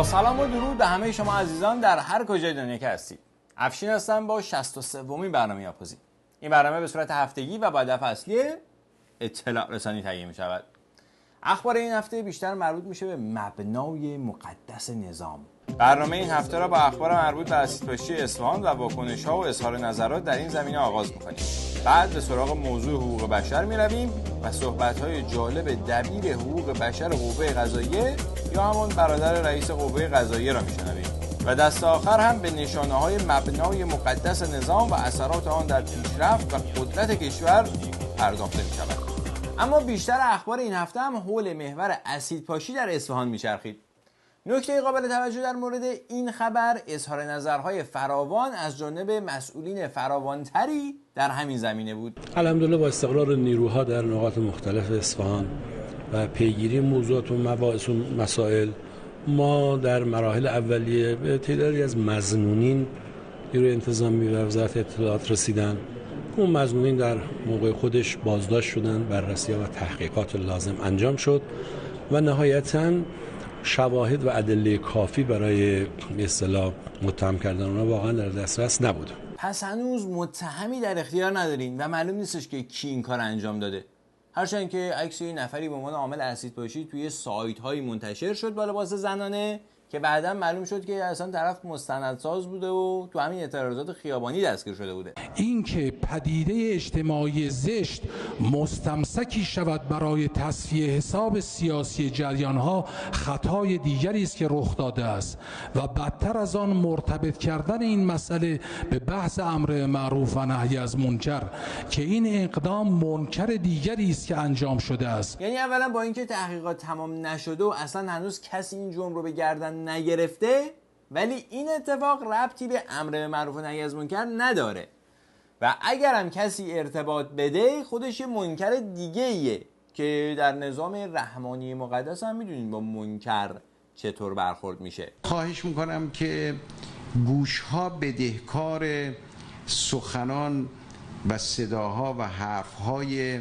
با سلام و درود به همه شما عزیزان در هر کجای دنیا که هستید. افشین هستم با 63مین برنامه یاپوزی. این برنامه به صورت هفتگی و با هدف اصلی اطلاع رسانی تهیه می شود. اخبار این هفته بیشتر مربوط میشه به مبنای مقدس نظام. برنامه این هفته را با اخبار مربوط به اسیدپاشی اصفهان و واکنش‌ها و اظهار نظرات در این زمینه آغاز می‌کنیم. بعد به سراغ موضوع حقوق بشر می‌رویم و صحبت‌های جالب دبیر حقوق بشر قوه قضاییه یا همون برادر رئیس قوه قضاییه را می‌شنویم. و دست آخر هم به نشانه‌های مبنای مقدس نظام و اثرات آن در پیشرفت و قدرت کشور پرداخته می‌شود. اما بیشتر اخبار این هفته هم حول محور اسیدپاشی در اصفهان می‌چرخید. نکته قابل توجه در مورد این خبر اظهار نظرهای فراوان از جانب مسئولین فراوانتری در همین زمینه بود. الحمدلله با استقرار نیروها در نقاط مختلف اصفهان و پیگیری موضوعات و مباحث و مسائل، ما در مراحل اولیه به تعدادی از مظنونین نیروی انتظامی و وزارت اطلاعات رسیدن. اون مظنونین در موقع خودش بازداشت شدن، بررسی و تحقیقات لازم انجام شد و نهایتاً شواهد و ادله کافی برای اصطلاح متهم کردن اونها واقعا در دسترس نبود. پس هنوز متهمی در اختیار ندارین و معلوم نیستش که کی این کار انجام داده. هرچند که عکس یه نفری به عنوان عامل اسیدپاشی توی سایت‌های منتشر شد با لباس زنانه که بعداً معلوم شد که اصلا طرف مستندساز بوده و تو همین اعتراضات خیابانی دستگیر شده بوده. این که پدیده اجتماعی زشت مستمسکی شود برای تصفیه حساب سیاسی جریان‌ها خطای دیگری است که رخ داده است و بدتر از آن مرتبط کردن این مسئله به بحث امر معروف و نهی از منکر که این اقدام منکر دیگری است که انجام شده است. یعنی اولا با اینکه تحقیقات تمام نشده و اصلا هنوز کسی این جرم رو به گردن نگرفته، ولی این اتفاق ربطی به امر معروف و نهی از منکر نداره و اگر هم کسی ارتباط بده خودش منکر دیگه ایه که در نظام رحمانی مقدس هم میدونید با منکر چطور برخورد میشه. خواهش میکنم که گوشها بدهکار سخنان و صداها و حرفهای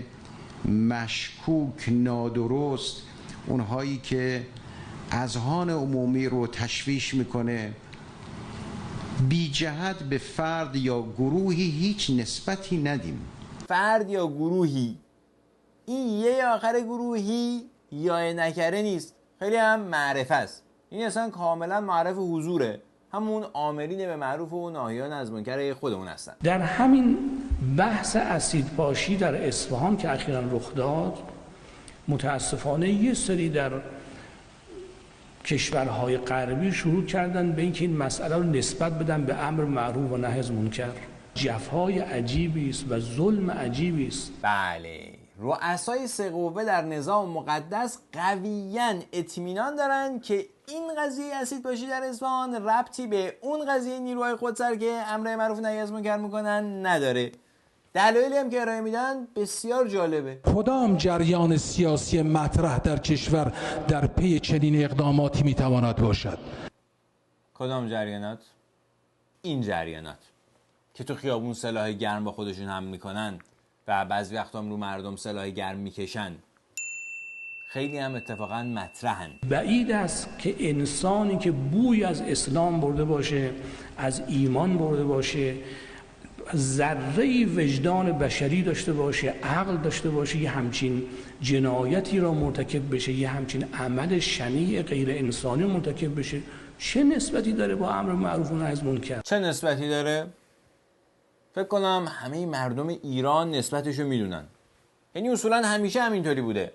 مشکوک، نادرست، اونهایی که اذهان عمومی رو تشویش میکنه، بی جهت به فرد یا گروهی هیچ نسبتی ندیم. فرد یا گروهی، این یه آخر گروهی یا نکره نیست، خیلی هم معرفه است. این اصلا کاملا معرف حضوره، همون آمرین به معروف و ناهی از منکر خودمون هستن. در همین بحث اسیدپاشی در اصفهان که اخیراً رخ داد، متاسفانه یه سری در کشورهای غربی شروع کردن به اینکه این مسئله رو نسبت بدن به امر معروف و نهی از منکر. جفای عجیبی است و ظلم عجیبی است. بله، رؤسای سه قوه در نظام مقدس قویاً اطمینان دارن که این قضیه اسیدپاشی در اصفهان ربطی به اون قضیه نیروهای خودسر که امر معروف و نهی از منکر میکنن نداره. دلایلی هم که ارائه میدن بسیار جالبه. کدام جریان سیاسی مطرح در کشور در پی چنین اقداماتی میتواند باشد؟ کدام جریانات؟ این جریانات که تو خیابون سلاح گرم با خودشون هم میکنن و بعضی وقتا هم رو مردم سلاح گرم میکشن. خیلی هم اتفاقا مطرحن. بعید است که انسانی که بوی از اسلام برده باشه، از ایمان برده باشه، ذره وجدان بشری داشته باشه، عقل داشته باشه، یه همچین جنایتی را مرتکب بشه، یه همچین عمل شنیع غیر انسانی مرتکب بشه. چه نسبتی داره با امر معروف و نهی از منکر؟ چه نسبتی داره؟ فکر کنم همه مردم ایران نسبتشو میدونن. یعنی اصولا همیشه همینطوری بوده.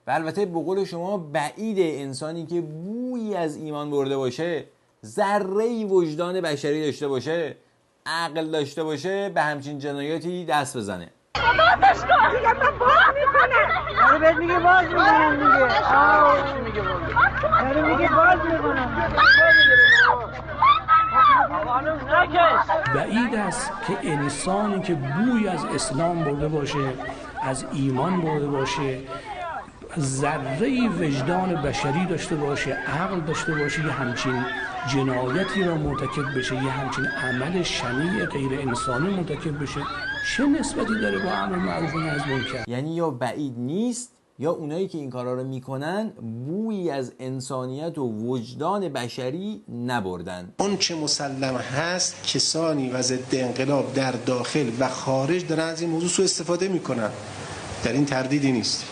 و البته به قول شما بعیده انسانی که بویی از ایمان برده باشه، ذره وجدان بشری داشته باشه، عقل داشته باشه، به همچین جنایاتی دست بزنه. باباش کن دیگه، من باز میکنم. آره بهت میگه باز میکنم دیگه. آره میگه باز میکنم. بعید است که انسانی که بوی از اسلام برده باشه، از ایمان برده باشه، ذره وجدان بشری داشته باشه، عقل داشته باشه، یه همچین جنایتی را مرتکب بشه، یه همچین عمل شنیع غیر انسانی مرتکب بشه. چه نسبتی داره با امر معروف و نهی از منکر؟ یعنی یا بعید نیست یا اونایی که این کارا رو میکنن بویی از انسانیت و وجدان بشری نبردن. اون چه مسلم هست کسانی و ضد انقلاب در داخل و خارج دارن از این موضوع سوء استفاده میکنن، در این تردیدی نیست.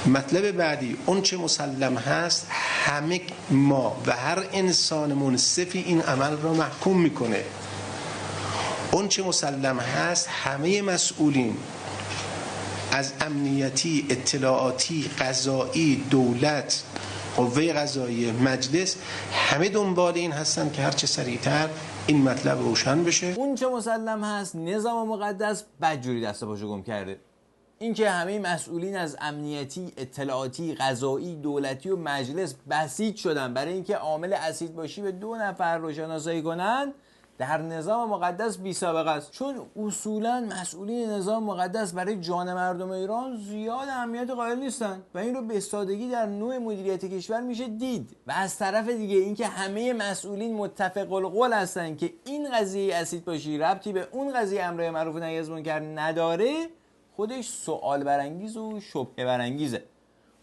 مطلب بعدی، اون چه مسلم هست همه ما و هر انسان منصفی این عمل را محکوم میکنه. اون چه مسلم هست همه مسئولین از امنیتی، اطلاعاتی، قضایی، دولت، قوه قضاییه، مجلس، همه دنبال این هستن که هرچه سریعتر این مطلب روشن بشه. اون چه مسلم هست نظام مقدس بدجوری دست پاشو گم کرده. اینکه همه مسئولین از امنیتی، اطلاعاتی، قضایی، دولتی و مجلس بسیج شدن برای اینکه عامل اسید باشی به 2 نفر رو شناسایی کنن، در نظام مقدس بی سابقه است. چون اصولا مسئولین نظام مقدس برای جان مردم ایران زیاد اهمیت قائل نیستن و این رو به سادگی در نوع مدیریت کشور میشه دید. و از طرف دیگه اینکه همه مسئولین متفق القول هستن که این قضیه اسید باشی ربطی به اون قضیه امر معروف و نهی از منکر نداره، خودش سوال برانگیز و شبهه برانگیزه.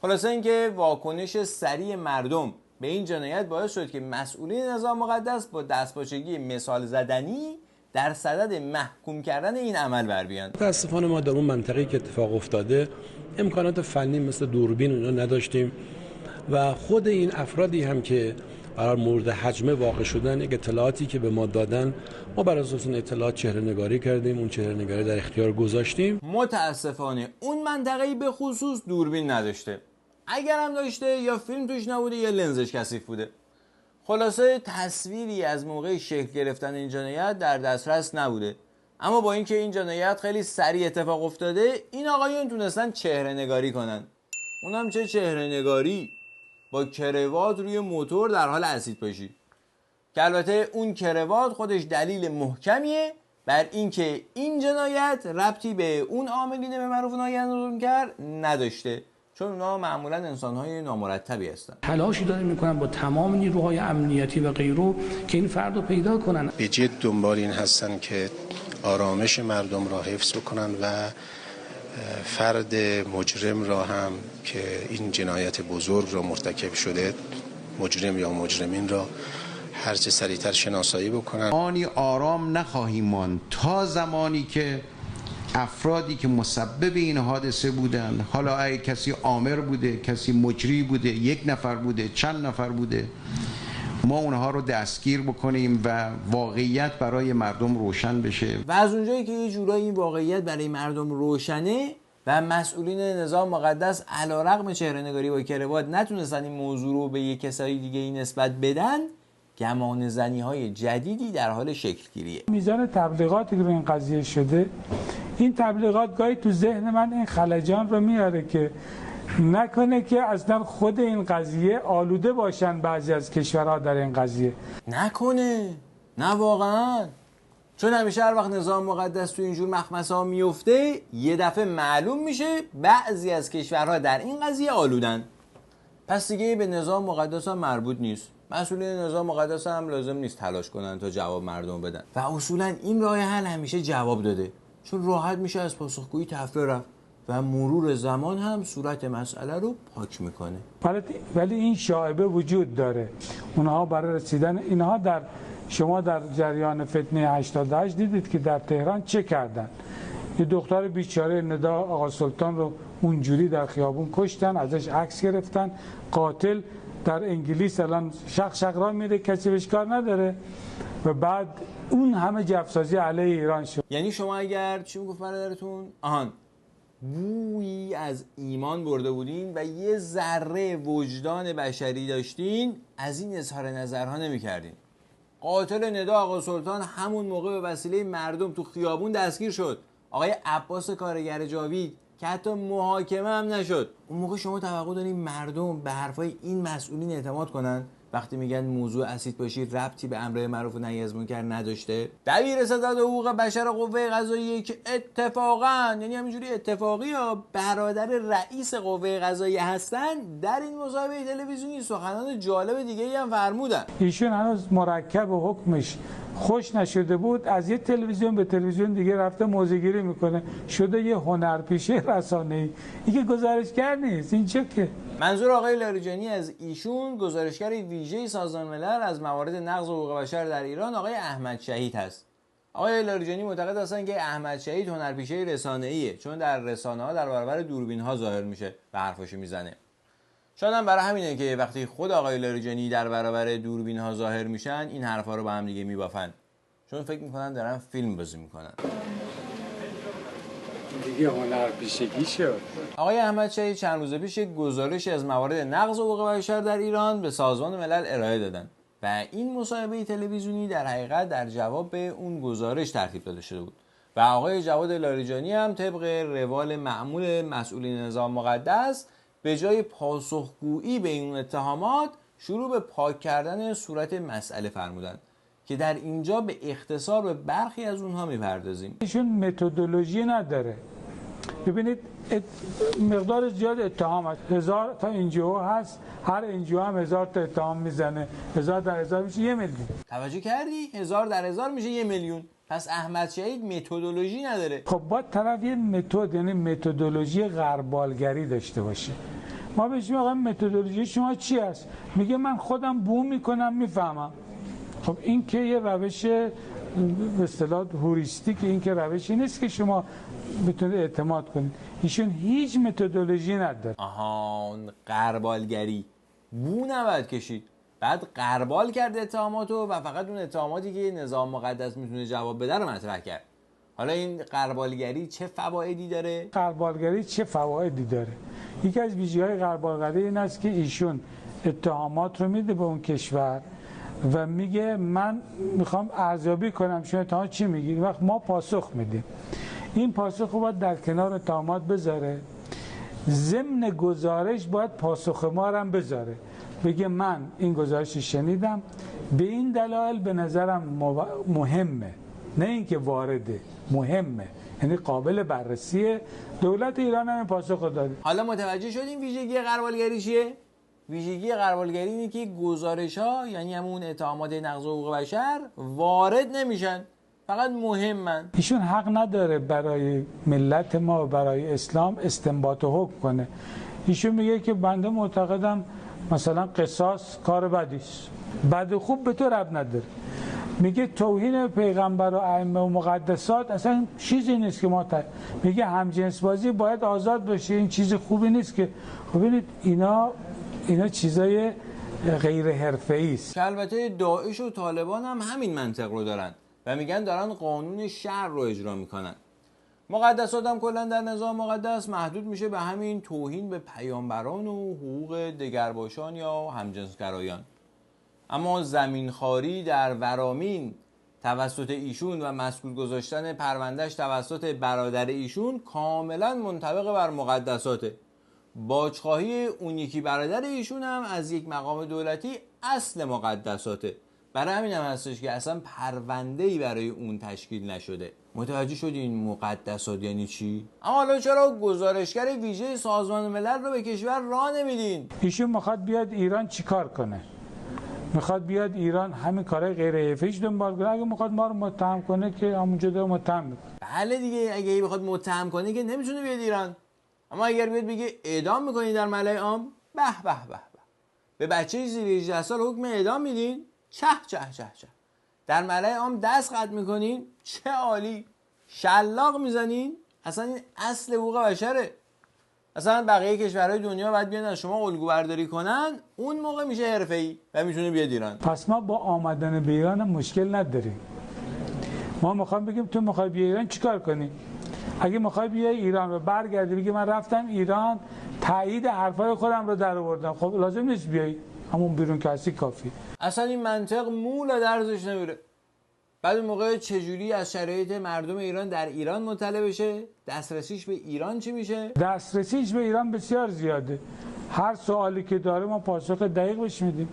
خلاصه اینکه واکنش سریع مردم به این جنایت باعث شد که مسئولین نظام مقدس با دستپاچگی مثال زدنی در صدد محکوم کردن این عمل بر بیان. متاسفانه ما در اون منطقه‌ای که اتفاق افتاده امکانات فنی مثل دوربین اونا نداشتیم و خود این افرادی هم که برای مورد هجمه واقع شدن، یک اطلاعاتی که به ما دادن، ما بر اساس اون اطلاعات چهره نگاری کردیم، اون چهره نگاری در اختیار گذاشتیم. متاسفانه اون منطقه‌ای به خصوص دوربین نداشته. اگر هم داشته یا فیلم توش نبوده یا لنزش کثیف بوده. خلاصه تصویری از موقع شکل گرفتن این جنایت در دسترس نبوده. اما با اینکه این جنایت خیلی سریع اتفاق افتاده، این آقایون تونستن چهره نگاری کنن. اونم چه چهره نگاری؟ با کروات روی موتور در حال اسید پاشی. که البته اون کروات خودش دلیل محکمیه بر اینکه این جنایت ربطی به اون عاملین به معروف و نهی از منکر نداشته، چون اونا معمولا انسان‌های نامرتبی هستن. تلاشی داره میکنن با تمام نیروهای امنیتی و غیره که این فرد رو پیدا کنن. به جد دنبال این هستن که آرامش مردم را حفظ بکنن و فرد مجرم را هم که این جنایت بزرگ را مرتکب شده، مجرم یا مجرمین را هرچه سریعتر شناسایی بکنن. آنی آرام نخواهیم ماند تا زمانی که افرادی که مسبب این حادثه بودن، حالا اگه کسی آمر بوده، کسی مجری بوده، 1 نفر بوده، چند نفر بوده، ما اونها رو دستگیر بکنیم و واقعیت برای مردم روشن بشه. و از اونجایی که یه جورایی این واقعیت برای مردم روشنه و مسئولین نظام مقدس علیرغم چهره نگاری با کروات نتونستن این موضوع رو به یک کسای دیگه ای نسبت بدن، گمان زنی های جدیدی در حال شکل گیریه. میزان تبلیغاتی که به این قضیه شده، این تبلیغات گاهی تو ذهن من این خلجان رو میاره که نکنه که اصلا خود این قضیه آلوده باشن بعضی از کشورها در این قضیه. نکنه، نه واقعا. چون همیشه هر وقت نظام مقدس تو اینجور مخمسه ها میفته یه دفعه معلوم میشه بعضی از کشورها در این قضیه آلودن. پس دیگه به نظام مقدس هم مربوط نیست. مسئولین نظام مقدس هم لازم نیست تلاش کنن تا جواب مردم بدن و اصولا این راه حل همیشه جواب داده، چون راحت میشه از پاسخگویی تفره رفت و مرور زمان هم صورت مسئله رو پاک میکنه. ولی این شایبه وجود داره. اونها برای رسیدن اینها شما در جریان فتنه 88 دیدید که در تهران چه کردن. یه دختر بیچاره ندا آقا سلطان رو اونجوری در خیابون کشتن، ازش عکس گرفتن. قاتل در انگلیس الان شق را میره، کسی بهش کار نداره و بعد اون همه جفسازی علیه ایران شد. یعنی شما اگر چی میگفت برادرتون؟ بویی از ایمان برده بودین و یه ذره وجدان بشری داشتین، از این اظهار نظرها نمی‌کردین. قاتل ندا آقا سلطان همون موقع به وسیله مردم تو خیابون دستگیر شد. آقای عباس کارگر جاوید که حتی محاکمه هم نشد. اون موقع شما توقع دارین مردم به حرفای این مسئولین اعتماد کنن وقتی میگن موضوع اسید باشی ربطی به امر معروف و نهی از منکر نداشته؟ دبیر ستاد حقوق بشر قوه قضاییه که اتفاقا، یعنی همینجوری اتفاقی ها، برادر رئیس قوه قضاییه هستن، در این مصاحبه تلویزیونی سخنان جالب دیگه هم فرمودن. ایشون هنوز مرکب حکمش خوش نشده بود از یه تلویزیون به تلویزیون دیگه رفته موضوعگیری میکنه، شده یه هنرپیشه رسانه‌ای. این که گزارشگر نیست، این چه که؟ منظور آقای لاریجانی از ایشون گزارشگر ویژه سازمان ملل از موارد نقض حقوق بشر در ایران آقای احمد شهید هست. آقای لاریجانی معتقد هستن که احمد شهید هنرپیشه رسانه‌ایه، چون در رسانه‌ها در برابر دوربین‌ها ظاهر میشه و حرفاشو میزنه. شاید هم برای همینه که وقتی خود آقای لاریجانی در برابر دوربین‌ها ظاهر میشن این حرفا رو با هم دیگه میبافن، چون فکر میکنن دارن فیلم بازی میکنن. دیگه هنرپیشگی شد. آقای احمد شهید چند روز پیش گزارشی از موارد نقض حقوق بشر در ایران به سازمان ملل ارائه دادن و این مصاحبه تلویزیونی در حقیقت در جواب به اون گزارش ترتیب داده شده بود و آقای جواد لاریجانی هم طبق روال معمول مسئولین نظام مقدس به جای پاسخگویی به این اتهامات شروع به پاک کردن صورت مسئله فرمودند که در اینجا به اختصار به برخی از اونها میپردازیم. ایشون متدولوژی نداره. ببینید مقدار زیاد اتهام هست، 1000 تا انجیو هست، هر انجیو هم 1000 تا اتهام میزنه، 1000 در 1000 میشه 1 میلیون. توجه کردی؟ 1000 در 1000 میشه 1 میلیون. پس احمد شهید متدولوژی نداره. خب باید طرف یه متد، یعنی متدولوژی غربالگری داشته باشه. ما بهش میگیم متدولوژی شما چی است؟ میگه من خودم بوم میکنم میفهمم. خب این که یه روش به اصطلاح هوریستیک، این که روشی نیست که شما بتونید اعتماد کنید. ایشون هیچ متدولوژی نداره. آهان، غربالگری. بو نباید کشید. بعد غربال کرد اتهاماتو و فقط اون اتهاماتی که نظام مقدس میتونه جواب بده رو مطرح کرد. حالا این غربالگری چه فوایدی داره؟ غربالگری چه فوایدی داره؟ یکی از ویژگی‌های غربالگری این است که ایشون اتهامات رو میده به اون کشور و میگه من میخوام ارزیابی کنم شما اتهامات چی میگی، وقت ما پاسخ میدیم. این پاسخ رو باید در کنار اتهامات بذاره، ضمن گزارش باید پاسخ ما رو هم بذاره، بگه من این گزارش شنیدم به این دلایل به نظرم مهمه، نه اینکه وارده، مهمه، یعنی قابل بررسیه. دولت ایران هم پاسخ داده. حالا متوجه شدیم ویژگی غربالگری چیه؟ ویژگی غربالگری اینه که گزارش‌ها، یعنی همون اتهامات نقض حقوق بشر، وارد نمیشن، فقط مهمن. ایشون حق نداره برای ملت ما و برای اسلام استنباط و حکم کنه. ایشون میگه که بنده معتقدم مثلا قصاص کار بدی است، بد و خوب به تو ربط نداره. میگه توهین پیغمبر و ائمه و مقدسات اصلا چیزی نیست که ما میگه همجنس بازی باید آزاد باشه، این چیز خوبی نیست که. خب ببینید اینا چیزای غیر حرفه‌ای است. که البته داعش و طالبان هم همین منطق رو دارن و میگن دارن قانون شرع رو اجرا میکنن. مقدسات هم کلا در نظام مقدس محدود میشه به همین توهین به پیامبران و حقوق دگرباشان یا همجنسگرایان. اما زمینخواری در ورامین توسط ایشون و مسئول گذاشتن پروندهش توسط برادر ایشون کاملا منطبق بر مقدساته. باجخواهی اون یکی برادر ایشون هم از یک مقام دولتی اصل مقدساته. برای همین هم هستش که اصلا پرونده‌ای برای اون تشکیل نشده. متوجه شدین مقدسات یعنی چی؟ اما حالا چرا گزارشگر ویژه سازمان ملل رو به کشور راه نمیدین؟ ایشون میخواد بیاد ایران چیکار کنه؟ میخواد بیاد ایران همین کارهای غیر حرفه‌ایش دنبال کنه. اگه میخواد ما رو متهم کنه که همونجا داره متهم میکنه. بله دیگه، اگه بخواد متهم کنه که نمیتونه بیاد ایران. اما اگر بیاد بگه اعدام میکنین در ملأ عام، به به به به. به بچه زیر 18 سال حکم اعدام میدین؟ چه چه چه چه. در ملأ عام دست قطع میکنین؟ چه عالی. شلاق میزنین؟ اصلا این اصل حقوق بشره. اصلا بقیه کشورهای دنیا باید بیان از شما الگو برداری کنن، اون موقع میشه حرفه‌ای و میتونه بیاد ایران. پس ما با آمدن به ایران مشکل نداریم. ما میخوام بگیم تو میخوای بیای ایران چیکار کنی؟ اگه میخوای بیای ایران و برگردی بگی من رفتم ایران تایید حرفای خودم رو در آوردم، خب لازم نیست بیای، همون بیرون کسی کافی. اصلا این منطق مولا درزش نمیره. بعد اون موقع چجوری از شرایط مردم ایران در ایران مطلع بشه؟ دسترسیش به ایران چی میشه؟ دسترسیش به ایران بسیار زیاده. هر سوالی که داره ما پاسخ دقیق بهش میدیم.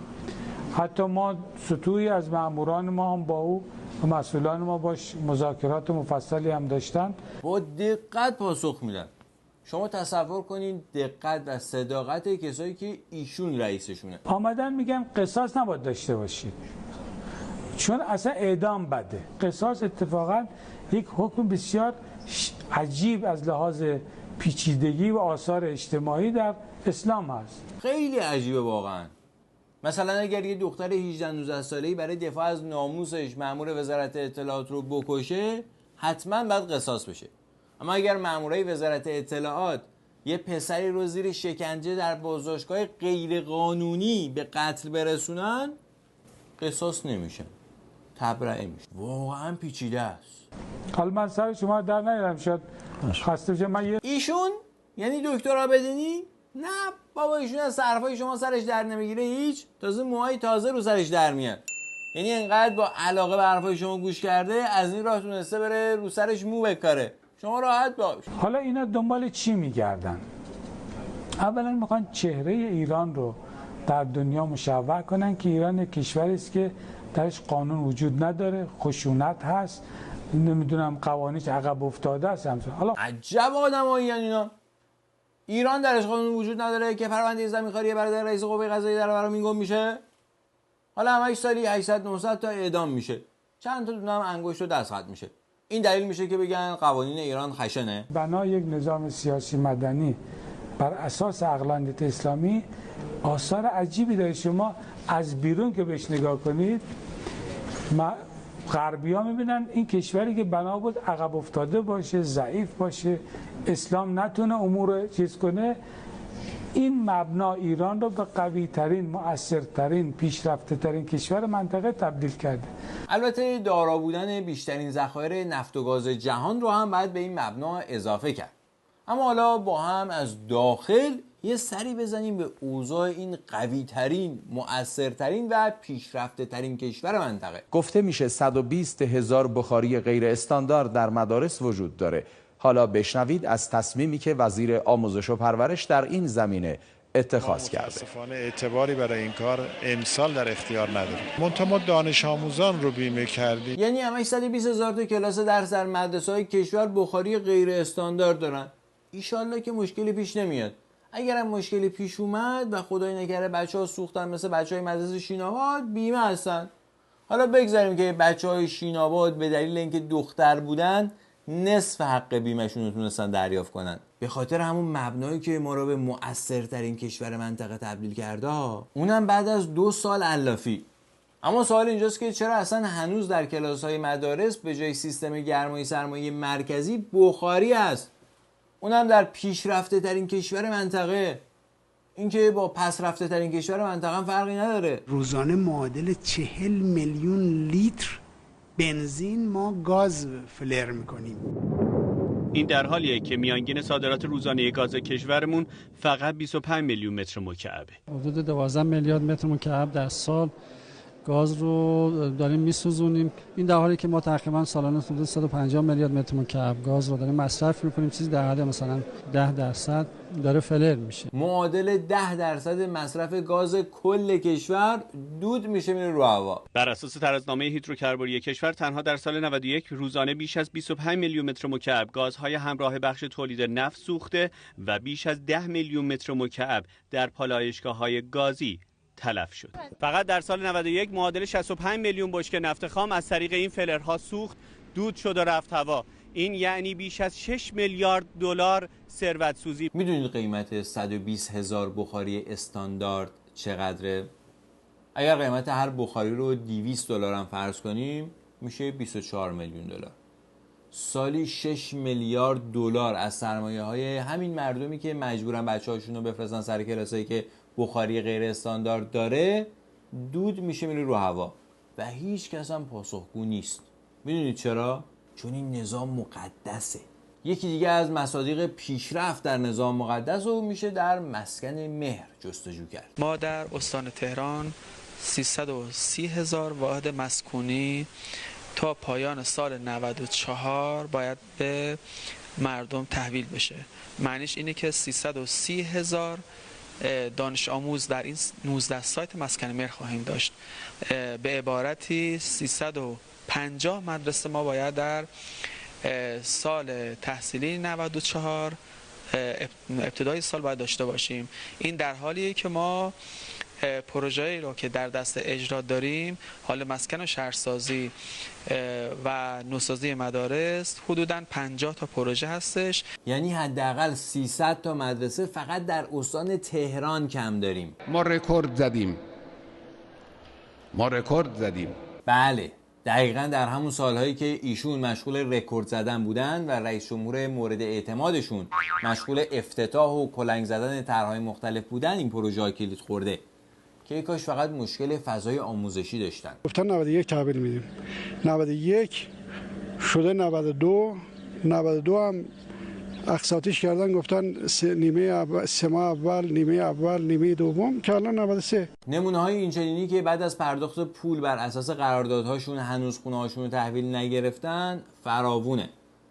حتی ما سطوحی از ماموران ما هم با او و مسئولان ما باش مذاکرات مفصلی هم داشتن. با دقت پاسخ میدن. شما تصور کنین دقت و صداقت کسایی که ایشون رئیسشونه. آمدن میگن قصاص نباید داشته باشید، چون اصلا اعدام بده. قصاص اتفاقا یک حکم بسیار عجیب از لحاظ پیچیدگی و آثار اجتماعی در اسلام هست. خیلی عجیبه واقعا. مثلا اگر یه دختر 18-19 ساله‌ای برای دفاع از ناموسش مأمور وزارت اطلاعات رو بکشه، حتما باید قصاص بشه. اما اگر مأمورای وزارت اطلاعات یه پسری رو زیر شکنجه در بازداشتگاه غیر قانونی به قتل برسونن، قصاص نمیشه، تبرئه میشه. واقعا پیچیده است. حالا من سر شما در نیارم، شاید خسته بشه. من ایشون یعنی دکتر آبدینی؟ نه بابا، ایشون از حرفای شما سرش در نمیگیره هیچ، تازه موهای تازه رو سرش در میاد. یعنی انقدر با علاقه به حرفای شما گوش کرده، از این راه تونسته بره رو سرش مو بکاره. شما راحت باش. حالا اینا دنبال چی میگردن؟ اولا میخوان چهره ایران رو در دنیا مشوه کنن که ایران یک کشوری است که درش قانون وجود نداره، خشونت هست، نمیدونم قوانینش عقب افتاده است. حالا عجب آدمایی اینا. ایران درش قانون وجود نداره که پرونده زمینخواری برادر رئیس قوه قضاییه در برام گم میشه. حالا همش سالی 800-900 تا اعدام میشه، چند تا دونه هم انگشت و دست خط میشه. این دلیل میشه که بگن قوانین ایران خشنه. بنا یک نظام سیاسی مدنی بر اساس عقلانیت اسلامی آثار عجیبی داره. شما از بیرون که بهش نگاه کنید، غربی‌ها میبینن این کشوری که بنا بود عقب افتاده باشه، ضعیف باشه، اسلام نتونه امور چیز کنه، این مبنا ایران رو به قوی ترین، مؤثرترین، پیشرفته ترین کشور منطقه تبدیل کرده. البته دارا بودن بیشترین ذخایر نفت و گاز جهان رو هم باید به این مبنا اضافه کرد. اما حالا با هم از داخل یه سری بزنیم به اوضاع این قوی ترین، مؤثرترین و پیشرفته ترین کشور منطقه. گفته میشه 120,000 بخاری غیر استاندارد در مدارس وجود داره. حالا بشنوید از تصمیمی که وزیر آموزش و پرورش در این زمینه اتخاذ کرده. متاسفانه اعتباری برای این کار امسال در اختیار نداریم. منتها ما دانش آموزان رو بیمه کردیم. یعنی همش 120,000 تا کلاس درس در مدرسه‌های کشور بخاری غیر استاندارد دارن. ایشالله که مشکلی پیش نمیاد. اگر هم مشکلی پیش اومد و خدای نکرده بچه‌ها سوختن مثل بچه‌های مدرسه شیناباد، بیمه هستن. حالا بگذاریم که بچه‌های شیناباد به دلیل اینکه دختر بودن نصف حق بیمه‌شون رو تونستن دریافت کنن، به خاطر همون مبنایی که ما رو به مؤثرترین کشور منطقه تبدیل کرده، اونم بعد از 2 سال علافی. اما سوال اینجاست که چرا اصلا هنوز در کلاس‌های مدارس به جای سیستم گرمای سرمایه مرکزی بخاری است، اونم در پیشرفته ترین کشور منطقه. این که با پس رفته ترین کشور منطقه فرقی نداره. روزانه معادل 40 میلیون لیتر بنزین ما گاز فلر میکنیم. این در حالیه که میانگین صادرات روزانه گاز کشورمون فقط 25 میلیون متر مکعبه. حدود 12 میلیارد متر مکعب در سال گاز رو داریم میسوزونیم. این در حالی که ما تقریبا سالانه حدود 150 میلیارد متر مکعب گاز رو داریم مصرف میکنیم، چیزی در حد مثلا 10% داره فلر میشه. معادل 10% مصرف گاز کل کشور دود میشه میره رو هوا. بر اساس ترازنامه هیدروکربنی کشور تنها در سال 91 روزانه بیش از 25 میلیون متر مکعب گازهای همراه بخش تولید نفت سوخته و بیش از 10 میلیون متر مکعب در پالایشگاه‌های گازی تلف شد. فقط در سال 91 معادل 65 میلیون بشکه نفت خام از طریق این فلرها سوخت، دود شد و رفت هوا. این یعنی بیش از 6 میلیارد دلار ثروت سوزی. میدونید قیمت 120,000 بخاری استاندارد چقدره؟ اگر قیمت هر بخاری رو 200 دلار هم فرض کنیم، میشه 24 میلیون دلار. سالی 6 میلیارد دلار از سرمایه‌های همین مردمی که مجبورن بچه‌هاشون رو بفرستن سر کلاسایی که بخاری غیر استاندارد داره، دود میشه میره رو هوا و هیچ کس هم پاسخگو نیست. میدونید چرا؟ چون این نظام مقدسه. یکی دیگه از مصادیق پیشرفت در نظام مقدس رو میشه در مسکن مهر جستجو کرد. ما در استان تهران 330,000 واحد مسکونی تا پایان سال 94 باید به مردم تحویل بشه. معنیش اینه که 330,000 دانش آموز در این 19 سایت مسکن مهر خواهیم داشت. به عبارتی 350 مدرسه ما باید در سال تحصیلی 94 ابتدای سال باید داشته باشیم. این در حالیه که ما پروژه‌ای رو که در دست اجرا داریم، حال مسکن و شهرسازی و نوسازی مدارس، حدوداً 50 تا پروژه هستش. یعنی حداقل 300 تا مدرسه فقط در استان تهران کم داریم. ما رکورد زدیم. بله، دقیقاً در همون سالهایی که ایشون مشغول رکورد زدن بودن و رئیس جمهور مورد اعتمادشون مشغول افتتاح و کلنگ زدن طرح‌های مختلف بودن، این پروژه کلید خورده که کاش فقط مشکل فضای آموزشی داشتن. گفتن 91 تحویل میدیم، 91 شده 92 هم اقساطیش کردن، گفتن سه ماه اول، نیمه دوم که الان 93. نمونه های اینچنینی که بعد از پرداخت پول بر اساس قراردادهاشون هنوز خونه هاشون رو تحویل نگرفتن فراوونه.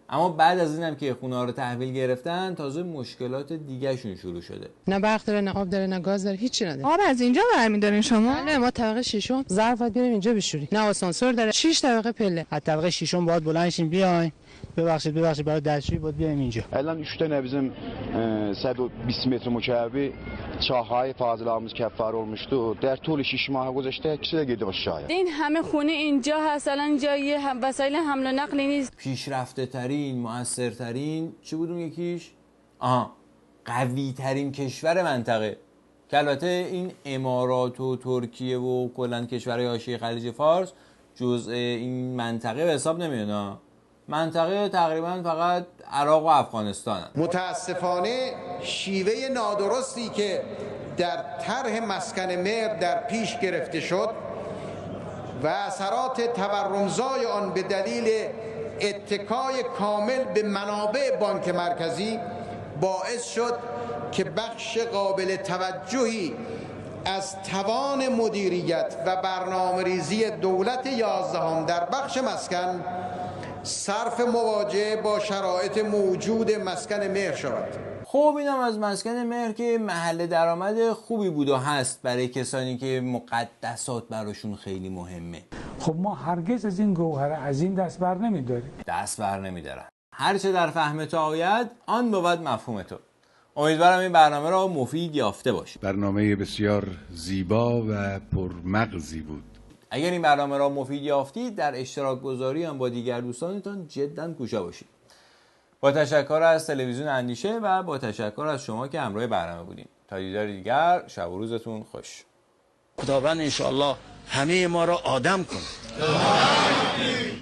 اما بعد از اینم که خونه ها رو تحویل گرفتن تازه مشکلات دیگه شون شروع شده. نه برق داره، نه آب داره، نه گاز داره، هیچی نداره. آب از اینجا برمی‌دارین شما؟ نه، ما طبقه ششم ظرف باید بریم اینجا بشوریم. نه آسانسور داره، 6 طبقه پله. از طبقه ششم باید بلند شیم بیاین. ببخشید برای دستشویی باید بیایم اینجا. الان 3 tane bizim 120 متر مکعبی çahay fazlalığımız kefar olmuştu. در طول 6 ماه گذشته چیزی گرد aşağıya. این همه خونه اینجا هست، الان جای وسایل حمل و نقل نیست. پیشرفته ترین، موثرترین، چی بود اون یکیش؟ قوی ترین کشور منطقه. که البته این امارات و ترکیه و کلا کشورهای حاشیه خلیج فارس جزء این منطقه به حساب نمیاد. منطقه تقریبا فقط عراق و افغانستان. متاسفانه شیوه نادرستی که در طرح مسکن مهر در پیش گرفته شد و اثرات تورمزای آن به دلیل اتکای کامل به منابع بانک مرکزی باعث شد که بخش قابل توجهی از توان مدیریت و برنامه‌ریزی دولت 11 در بخش مسکن صرف مواجهه با شرایط موجود مسکن مهر شود. خب اینم از مسکن مهر که محل درآمد خوبی بود و هست برای کسانی که مقدسات براشون خیلی مهمه. خب ما هرگز از این گوهر عظیم دست بر نمیدارن. هرچه در فهم تو آید آن بود مفهوم تو. امیدوارم این برنامه را مفید یافته باشی. برنامه بسیار زیبا و پرمغزی بود. اگر این برنامه را مفید یافتید در اشتراک گذاری هم با دیگر دوستانتان جدا کوشا باشید. با تشکر از تلویزیون اندیشه و با تشکر از شما که همراه برنامه بودین. تا دیدار دیگر، شب و روزتون خوش. خداوند انشاءالله همه ما را آدم کنه.